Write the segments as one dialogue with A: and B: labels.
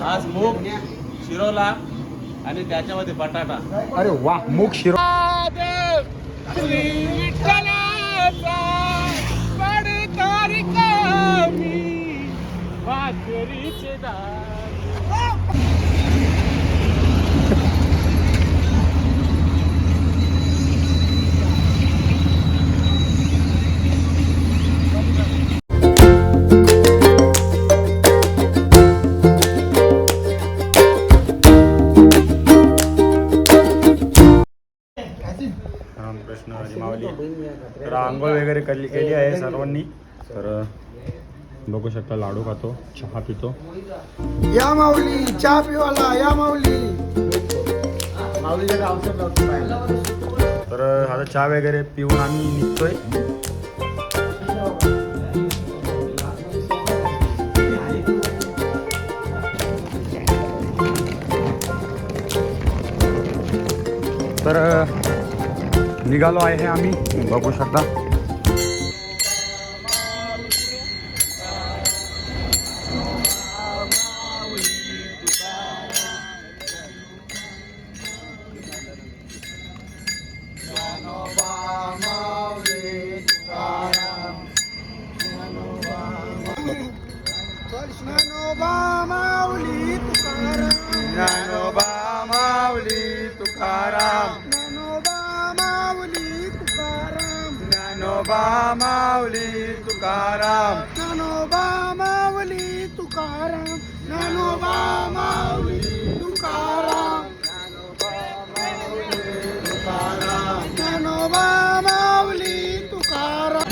A: आज मूग शिरोला आणि त्याच्यामध्ये बटाटा.
B: अरे वा, मूग शिरो.
A: श्री विठ्ठलाचा पडतारी कमी भाकरीचे दार.
B: रामकृष्ण हरी माऊली. तर आंघोळ वगैरे केली आहे सर्वांनी. तर बघू शकता लाडू खातो, चहा पितो.
C: या माऊली चहा पिवाला या माऊली.
B: तर आता चहा वगैरे पिऊन आम्ही निघतोय. तर निघालो आहे आम्ही, बघू शकता.
C: ज्ञानोबा माऊली तुकाराम.
B: ज्ञानोबा माऊली तुकाराम.
C: ज्ञानोबा माऊली तुकाराम.
B: ज्ञानोबा माऊली तुकाराम.
C: ज्ञानोबा माऊली तुकाराम. ज्ञानोबा माऊली तुकाराम. ज्ञानोबा माऊली तुकाराम.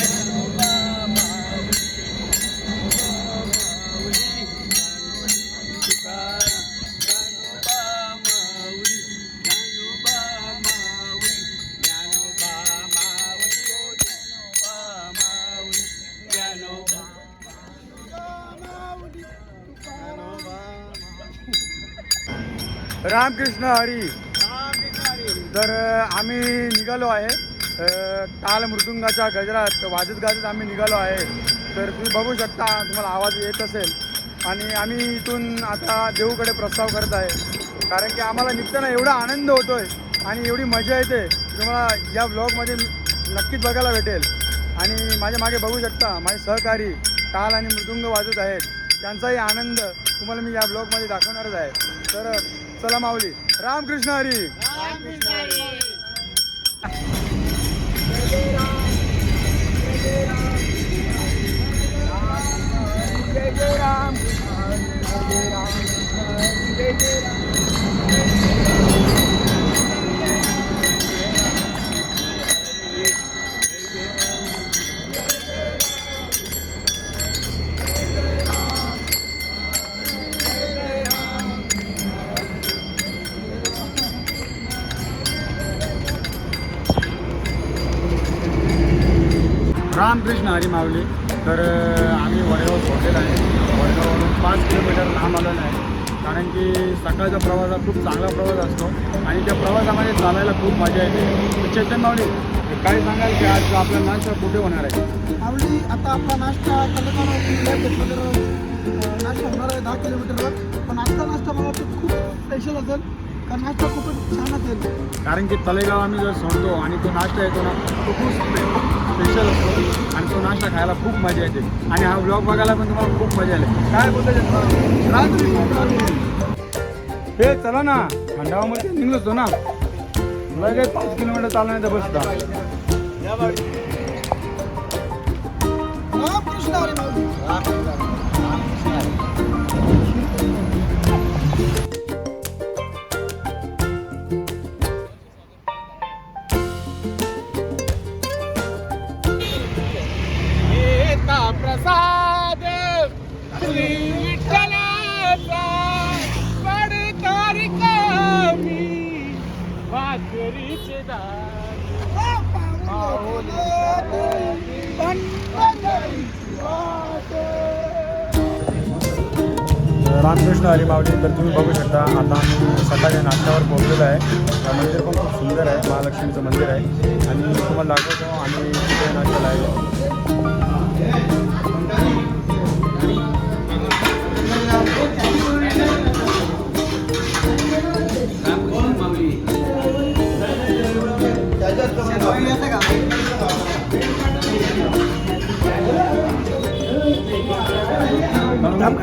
B: रामकृष्ण हरी. तर आम्ही निघालो आहे. टाळ मृदुंगाच्या गजरात वाजत गाजत आम्ही निघालो आहे. तर तुम्ही बघू शकता, तुम्हाला आवाज येत असेल. आणि आम्ही इथून आता देऊकडे प्रस्ताव करत आहे, कारण की आम्हाला निघताना एवढा आनंद होतोय आणि एवढी मजा येते, तुम्हाला या ब्लॉगमध्ये नक्कीच बघायला भेटेल. आणि माझ्या मागे बघू शकता माझे सहकारी टाळ आणि मृदुंग वाजत आहेत, त्यांचाही आनंद तुम्हाला मी या ब्लॉगमध्ये दाखवणारच आहे. तर चला माऊली. रामकृष्ण हरी. रामकृष्ण हरी माऊली. तर आम्ही वडगाव सोडलेला आहे. वडगाववरून 5 किलोमीटर लांब आलेला आहे, कारण की सकाळचा प्रवास हा खूप चांगला प्रवास असतो आणि त्या प्रवासामध्ये चालायला खूप मजा येते. चेतन माऊली, काय सांगाल की आज आपला नाश्ता कुठे होणार आहे?
C: माऊली आता आपला नाश्ता नाश्ता होणार आहे 10 किलोमीटरवर. पण आजचा नाश्ता मला वाटतं खूप स्पेशल असेल, कारण नाश्ता खूपच छान असेल.
B: कारण की तलेगाव आम्ही जर सोडतो आणि तो नाश्ता येतो ना, तो खूप स्पेशल असतो आणि तो नाश्ता खायला खूप मजा येते. आणि हा ब्लॉग बघायला पण तुम्हाला खूप मजा येईल. काय बोलतो रात्री हे चला ना, खंडावामध्ये निघलोच तो ना, मला काही 5 किलोमीटर चालण्याचा बसता.
C: रामकृष्ण हरी माऊली.
A: प्रसाद श्री विठ्ठलाचा पडतारी कमी भाकरीचे दार.
B: रामकृष्ण हरी माऊली. तर तुम्ही बघू शकता, आता आम्ही सकाळच्या नाश्त्यावर पोहोचलेलो आहे. मंदिर पण खूप सुंदर आहे, महालक्ष्मीचं मंदिर आहे. आणि तुम्हाला दाखवतो आम्ही तिथे नाश्त्याला आहे.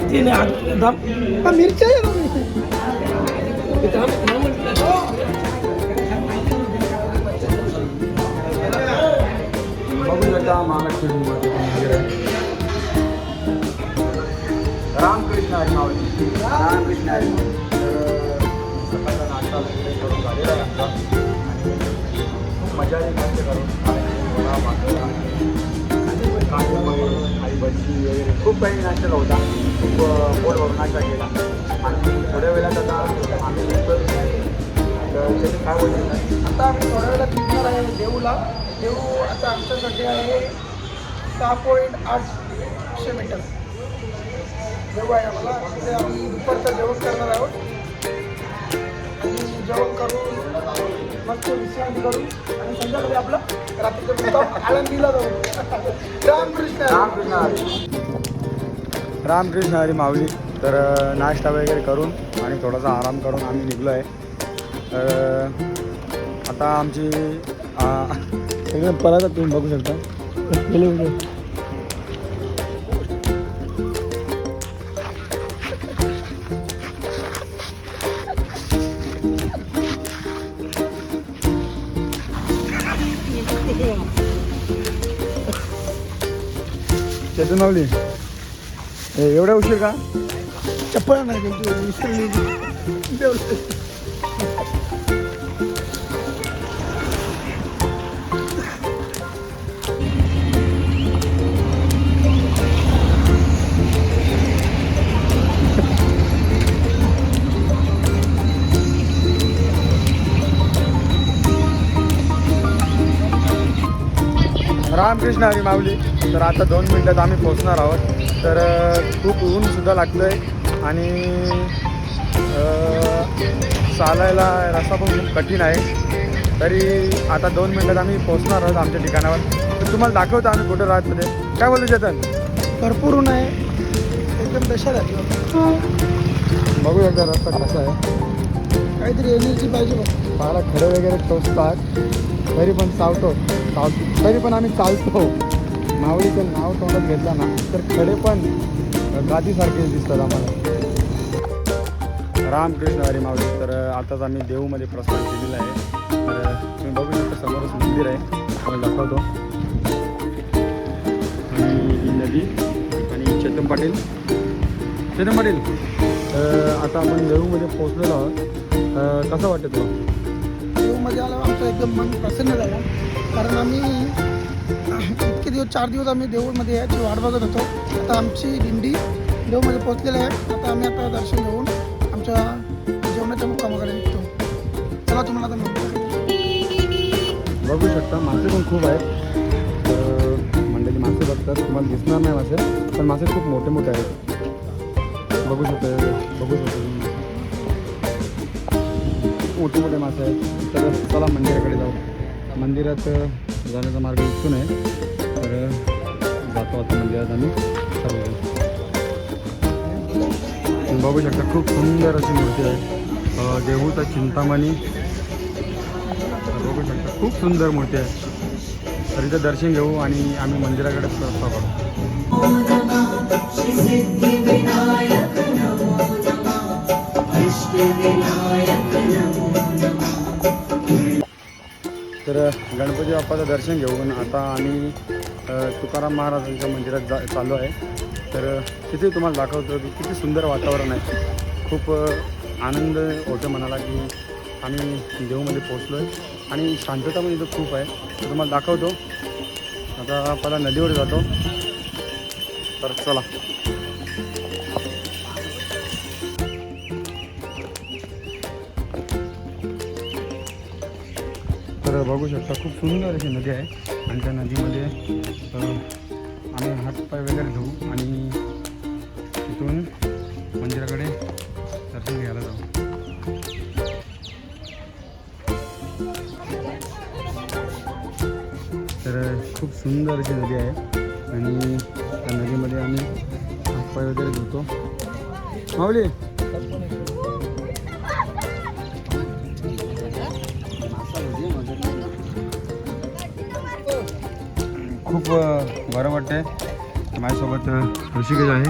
C: तिने मिरच्या आहे ना मी.
B: बघू शकता महालक्ष्मी मंदिर आहे. रामकृष्ण हरी माऊली. रामकृष्ण हरी माऊली. सकाळचा नाश्ता वगैरे करून झालेला आहे आमचा. खूप मजा आली नाश्ता करून. कांदे पोहे आणि भजी वगैरे खूप काही नाश्ता होता. खूप पोट भरून नाश्ता केला आणि थोड्या वेळात आता आम्ही निघतो. तर त्याचे काय बोलतो
C: आता आम्ही थोड्या वेळात निघणार आहे देऊला. देऊ आता आमच्यासाठी आहे 6.800 मीटर. देऊ आहे आम्हाला. तिथे आम्ही दुपारचं जेवण करणार आहोत आणि जेवण करून मस्त विश्रांती करू आणि संध्याकाळी आपला रात्रीचं मुक्काम आळंदीला जाऊ. रामकृष्ण
B: रामकृष्ण हरी. रामकृष्ण हरी माऊली. तर नाश्ता वगैरे करून आणि थोडासा आराम करून आम्ही निघलो आहे. आता आमची एकदम परत तुम्ही बघू शकता. चेतन माऊली एवढा उशीर का?
C: चप्पल नाही विसरली.
B: रामकृष्ण हरी माऊली. तर आता 2 मिनटात आम्ही पोचणार आहोत. तर खूप ऊनसुद्धा लागतं आहे आणि चालायला रस्ता पण खूप कठीण आहे. तरी आता 2 मिनटात आम्ही पोचणार आहोत आमच्या ठिकाणावर. तर तुम्हाला दाखवतो आम्ही कुठं राहत मध्ये. काय बोलतो चेतन?
C: भरपूर ऊन आहे. एकदम दशा झाली.
B: बघू एकदा रस्ता कसा आहे.
C: काहीतरी एनर्जी पाहिजे बघ.
B: पाहायला खडे वगैरे टोचतात तरी पण तरी पण आम्ही चालतो. माऊलीचं नाव तोंडात घेतलं ना तर खडे पण गादीसारखे दिसतात आम्हाला. रामकृष्ण हरी माऊली. तर आताच आम्ही देऊमध्ये प्रस्थान केलेलं आहे. तर तुम्ही बघू शकता समोरच मंदिर आहे. तुम्हाला दाखवतो. आणि ही नदी आणि चेतन पाटील. आता आपण देऊमध्ये पोचलेलो आहोत. कसं वाटतं तुला?
C: देऊमध्ये आला आमचं एकदम मन प्रसन्न झालं. कारण आम्ही इतके दिवस 4 दिवस आम्ही देऊळमध्ये याची वाट बघत होतो. आता आमची दिंडी देऊमध्ये पोचलेली आहे. आता आम्ही आता दर्शन घेऊन आमच्या जेवणाच्या मुक्कामाकडे निघतो. चला तुम्हाला आता
B: बघू शकता मासे पण खूप आहेत. मंडळी मासे बघतात. तुम्हाला दिसणार नाही मासे पण मासे खूप मोठे मोठे आहेत. बघू शकता मोठे मोठे मासे आहेत. तर चला मंदिराकडे जाऊ. मंदिरात जाण्याचा मार्ग इथून आहे. तर जातो आता मंदिरात आम्ही सर्व. तुम्ही बघू शकता खूप सुंदर अशी मूर्ती आहे. देहूचा चिंतामणी. बघू शकता खूप सुंदर मूर्ती आहे. तर इथं दर्शन घेऊ आणि आम्ही मंदिराकडे प्रस्ताव करू. तर गणपती बाप्पाचं दर्शन घेऊन आता आम्ही तुकाराम महाराजांच्या मंदिरात चालू आहे. तर तिथे तुम्हाला दाखवतो की किती सुंदर वातावरण आहे. खूप आनंद होतो मनाला की आम्ही देऊमध्ये पोचलो आहे आणि शांतता पण इथं खूप आहे. तर तुम्हाला दाखवतो. आता पहिला नदीवर जातो. तर चला. तर बघू शकता खूप सुंदर अशी नदी आहे आणि त्या नदीमध्ये आम्ही हातपाय वगैरे धुवू आणि तिथून मंदिराकडे दर्शन घ्यायला जाऊ. तर खूप सुंदर अशी नदी आहे आणि त्या नदीमध्ये आम्ही हातपाय वगैरे धुतो. माऊली खूप बरं वाटतंय. माझ्यासोबत ऋषिकेश आहे.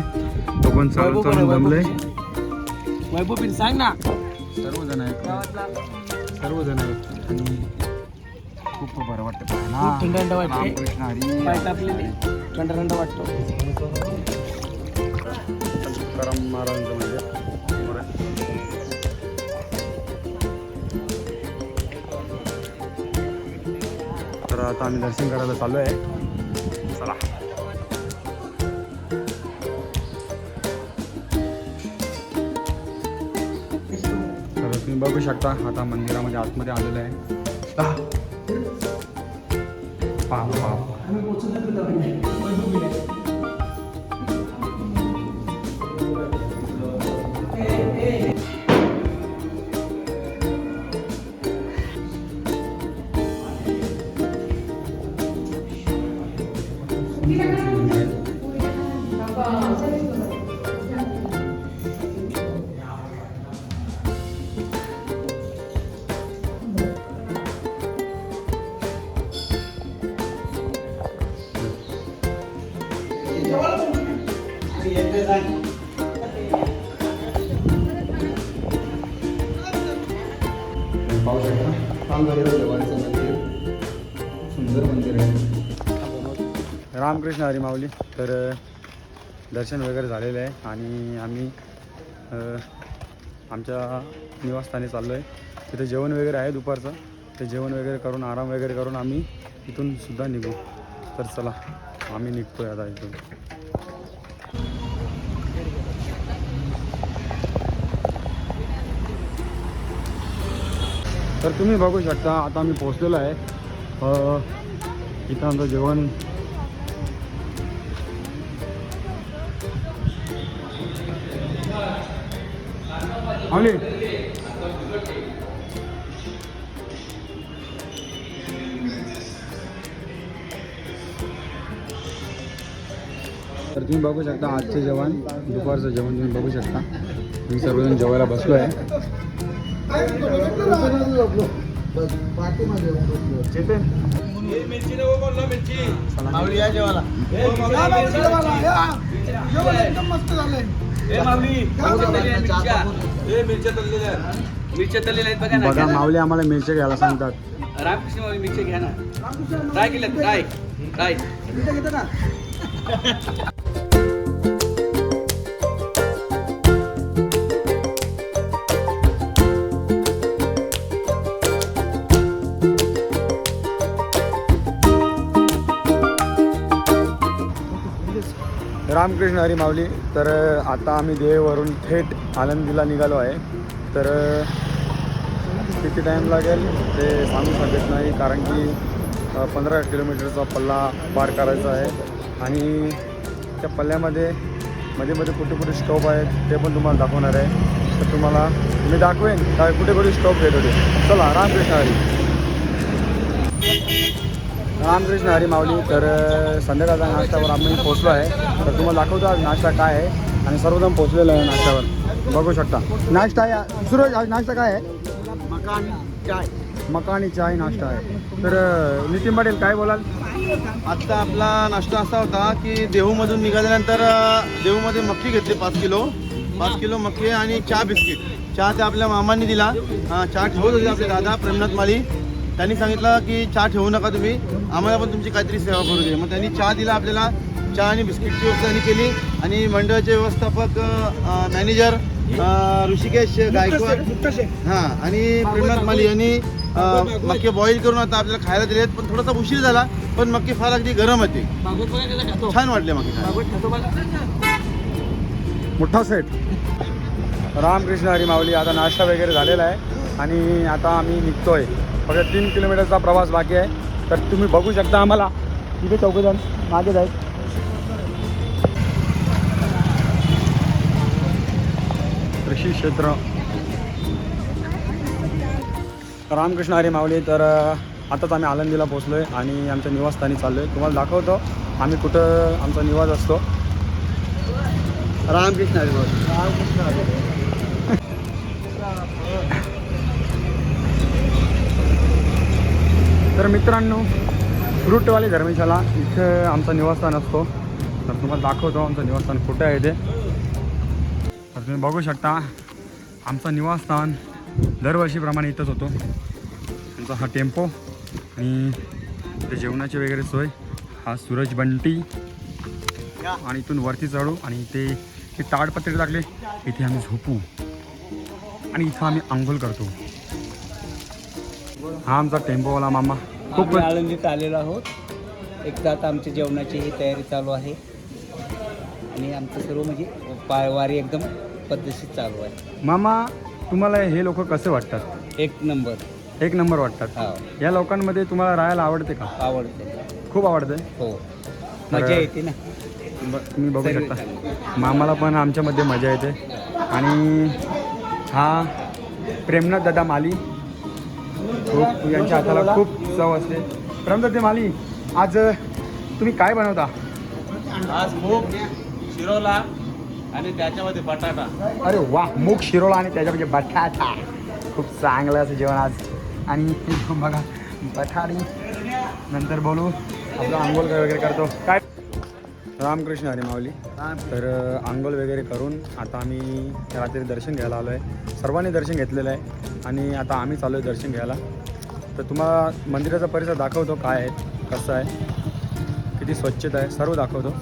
B: बघून चालू चालून जमलंय.
C: वैभव पिन सांग ना.
B: सर्वजण आहेत सर्वजण आहेत आणि खूप बरं वाटतं पाहायला.
C: खूप थंड थंड वाटते.
B: रामकृष्ण हरी.
C: पाय तापलेले थंड थंड वाटतो.
B: तुकाराम महाराजांचं मंदिर. तर आता आम्ही दर्शन करायला चालू आहे. चला. तर तुम्ही बघू शकता आता मंदिरामध्ये आतमध्ये आलेलं आहे. पहा. पाहू शकता सुंदर मंदिर आहे. रामकृष्ण हरी माऊली. तर दर्शन वगैरे झालेलं आहे आणि आम्ही आमच्या निवासस्थानी चाललो आहे. तिथे जेवण वगैरे आहे दुपारचं. ते जेवण वगैरे करून आराम वगैरे करून आम्ही इथून सुद्धा निघू. तर चला आम्ही निघतोय आता इथून. तर तुम्ही बघू शकता आता आम्ही पोहोचलेलो आहे. इथं आमचं जेवण आले. तर तुम्ही बघू शकता आजचं जेवण दुपारचं जेवण तुम्ही बघू शकता. मी सर्वजण जेवायला बसलो आहे.
A: माऊली या जेवायला.
C: एकदम मस्त झालंय.
A: मिरच्या तळलेल्या आहेत बघा ना.
B: बघा माऊली आम्हाला मिरच्या घ्यायला सांगतात.
A: रामकृष्ण माऊली मिरच्या घ्या ना. काय केलं काय काय
C: घेतो ना.
B: रामकृष्ण हरी माऊली. तर आता आम्ही देववरून थेट आळंदीला निघालो आहे. तर किती टाईम लागेल ते सांगू शकत नाही कारण की 15 किलोमीटरचा पल्ला पार करायचा आहे आणि त्या पल्ल्यामध्ये मध्ये मध्ये कुठे कुठे स्टॉप आहेत ते पण तुम्हाला दाखवणार आहे. तर तुम्हाला मी दाखवेन काय कुठे कुठे स्टॉप घेत होते. चला रामकृष्ण हरी. रामकृष्ण हरी माऊली. तर संध्याकाळच्या नाश्त्यावर आम्ही पोचलो आहे. तर तुम्हाला दाखवतो आज नाश्ता काय आहे आणि सर्वजण पोचलेलं आहे नाश्त्यावर. बघू शकता नाश्ता आहे. सूरज आज नाश्ता काय आहे? मकानी चाय नाश्ता आहे. तर नितीन पाटील काय बोलाल?
D: आजचा आपला नाश्ता असा होता की देहूमधून निघाल्यानंतर देहूमध्ये मक्की घेतली 5 किलो मक्की आणि चहा बिस्किट. चहा ते आपल्या मामांनी दिला. चहा ठेवत होते आपले दादा प्रेमनाथ माली. त्यांनी सांगितलं की चहा ठेवू नका तुम्ही, आम्हाला पण तुमची काहीतरी सेवा करू दे. मग त्यांनी चहा दिला आपल्याला. चहा आणि बिस्किटची व्यवस्था त्यांनी केली आणि मंडळाचे व्यवस्थापक मॅनेजर ऋषिकेश गायकवाड हां आणि प्रेमनाथ माली यांनी मक्के बॉईल करून आता आपल्याला खायला दिलेत. पण थोडासा उशीर झाला पण मक्के फार अगदी गरम होते. छान वाटले मक्के.
B: मोठा सेट. रामकृष्ण हरी माऊली. आता नाश्ता वगैरे झालेला आहे आणि आता आम्ही निघतोय. फक्त 3 किलोमीटरचा प्रवास बाकी आहे. तर तुम्ही बघू शकता आम्हाला तिथे चौघजण मागे जाईल. कृषी क्षेत्र रामकृष्ण हरी माऊली. तर आताच आम्ही आळंदीला पोचलो आहे आणि आमच्या निवासस्थानी चाललो आहे. तुम्हाला दाखवतो आम्ही कुठं आमचा निवास असतो.
D: रामकृष्ण हरी माऊली.
C: रामकृष्ण हरी.
B: तर मित्रांनो फ्रूटवाली धर्मशाला इथं आमचा निवासस्थान असतो. तर तुम्हाला दाखवतो आमचं निवासस्थान कुठं आहे ते. तर तुम्ही बघू शकता आमचं निवासस्थान दरवर्षीप्रमाणे इथंच होतो. आमचा हा टेम्पो आणि इथे जेवणाची वगैरे सोय. हा सूरज बंटी आणि इथून वरती चढू आणि इथे हे ताडपत्री टाकले इथे आम्ही झोपू आणि इथं आम्ही आंघोळ करतो. हा आमचा टेम्पोवाला मामा खूप
E: आम्ही आळंदीत आलेलो आहोत. एकदा आता आमच्या जेवणाची ही तयारी चालू आहे आणि आमचं सर्व म्हणजे पायवारी एकदम पद्धतशीर चालू आहे.
B: मामा तुम्हाला हे लोक कसे वाटतात?
E: एक नंबर.
B: एक नंबर वाटतात.
E: हा,
B: या लोकांमध्ये तुम्हाला राहायला आवडते का?
E: आवडते.
B: खूप आवडते.
E: हो, मजा येते ना.
B: तुम्ही बघू शकता मामाला पण आमच्यामध्ये मजा येते. आणि हा प्रेमनाथ दादा माली, खूप यांच्या हाताला खूप चव असते. प्रेमनाथ माली, आज तुम्ही काय बनवता?
A: आज मूग शिरोला आणि त्याच्यामध्ये बटाटा.
B: अरे वा, मूग शिरोळा आणि त्याच्यामध्ये बटाटा. खूप चांगलं असं जेवण आज. आणि बघा बटाटी. नंतर बोलू आपलं आंघोळ वगैरे करतो. काय रामकृष्ण हरी माऊली. तर आंघोळ वगैरे करून आता आम्ही रात्री दर्शन घ्यायला आलो आहे. सर्वांनी दर्शन घेतलेलं आहे आणि आता आम्ही चालू आहे दर्शन घ्यायला. तर तुम्हाला मंदिराचा परिसर दाखवतो काय आहे, कसं आहे, किती स्वच्छता आहे, सर्व दाखवतो.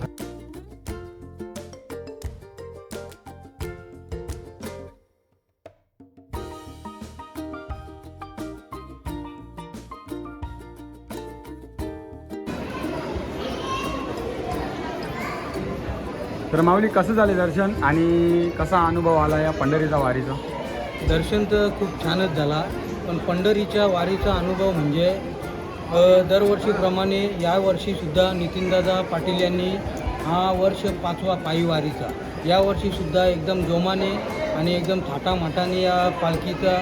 B: तर माऊली, कसं झाले दर्शन आणि कसा अनुभव आला या पंढरीचा वारीचा?
F: दर्शन तर खूप छानच झाला, पण पंढरीच्या वारीचा अनुभव म्हणजे दरवर्षीप्रमाणे यावर्षीसुद्धा नितीनदादा पाटील यांनी हा वर्ष 5वा पायी वारीचा, यावर्षीसुद्धा एकदम जोमाने आणि एकदम थाटामाटाने या पालखीचा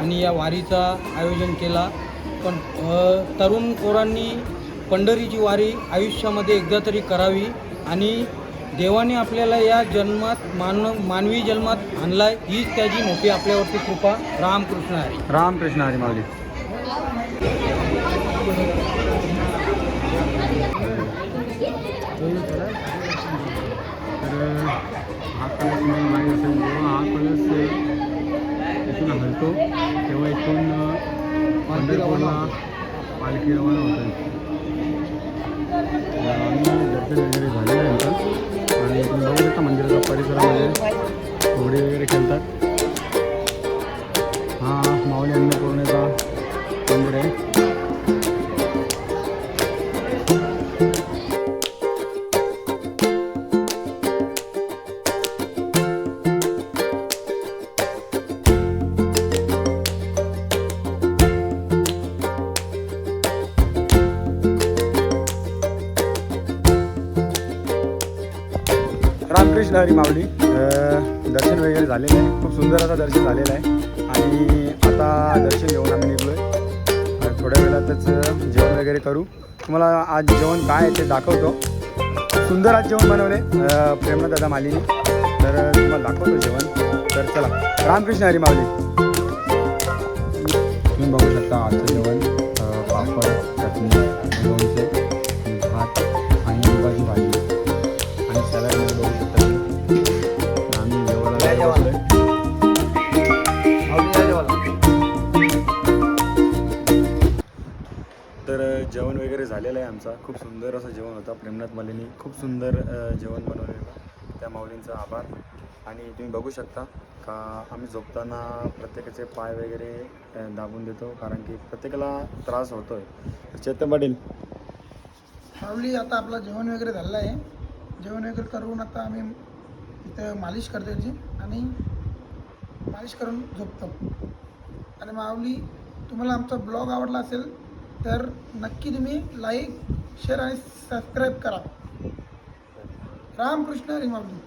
F: आणि या वारीचा आयोजन केला. पण तरुण पोरांनी पंढरीची वारी आयुष्यामध्ये एकदा तरी करावी आणि देवाने आपल्याला या जन्मात मानवी जन्मात आणलाय, हीच त्याची मोठी आपल्यावरती कृपा. रामकृष्ण हरी.
B: रामकृष्ण हरी माऊली. तर हा कलश तुम्हाला माहीत असेल, जेव्हा हा कलश इथून हलतो तेव्हा इथून पंढरपूरला पालखी रवाना होते. आम्ही दर्शन वगैरे झालेलं आहे आमचं आणि तुम्ही बघू शकता मंदिराच्या परिसरामध्ये घोडे वगैरे खेळतात. हा माऊली अन्नपूर्णेचा मंदिर आहे. रामकृष्ण हरी माऊली. दर्शन वगैरे झालेलं आहे, खूप सुंदर असं दर्शन झालेलं आहे आणि आता दर्शन घेऊन आम्ही निघलो आहे. थोड्या वेळातच जेवण वगैरे करू. तुम्हाला आज जेवण काय आहे ते दाखवतो. सुंदर आज जेवण बनवले प्रेमनाथ दादा मालीने, तर तुम्हाला दाखवतो जेवण. तर चला, रामकृष्ण हरी माऊली. तुम्ही बघू शकता आजचं जेवण पापड, चटणी, लोणचे, भात आणि मुगाची भाजी आणि सॅलडमध्ये बघू शकता. आम्ही जेवायला बसलोय. तर जेवण वगैरे झालेलं आहे आमचा. खूप सुंदर असं जेवण होतं. प्रेमनाथ मालींनी खूप सुंदर जेवण बनवलेलं, त्या माऊलींचा आभार. आणि तुम्ही बघू शकता का आम्ही झोपताना प्रत्येकाचे पाय वगैरे दाबून देतो, कारण की प्रत्येकाला त्रास होतो आहे. चेतन पाटील.
C: माऊली, आता आपलं जेवण वगैरे झालेलं आहे. जेवण वगैरे करून आता आम्ही इथं मालिश करतो याची आणि मालिश करून झोपतो. आणि माऊली, तुम्हाला आमचा ब्लॉग आवडला असेल तर नक्की तुम्ही लाईक, शेअर आणि सबस्क्राईब करा. रामकृष्ण हरी माऊली.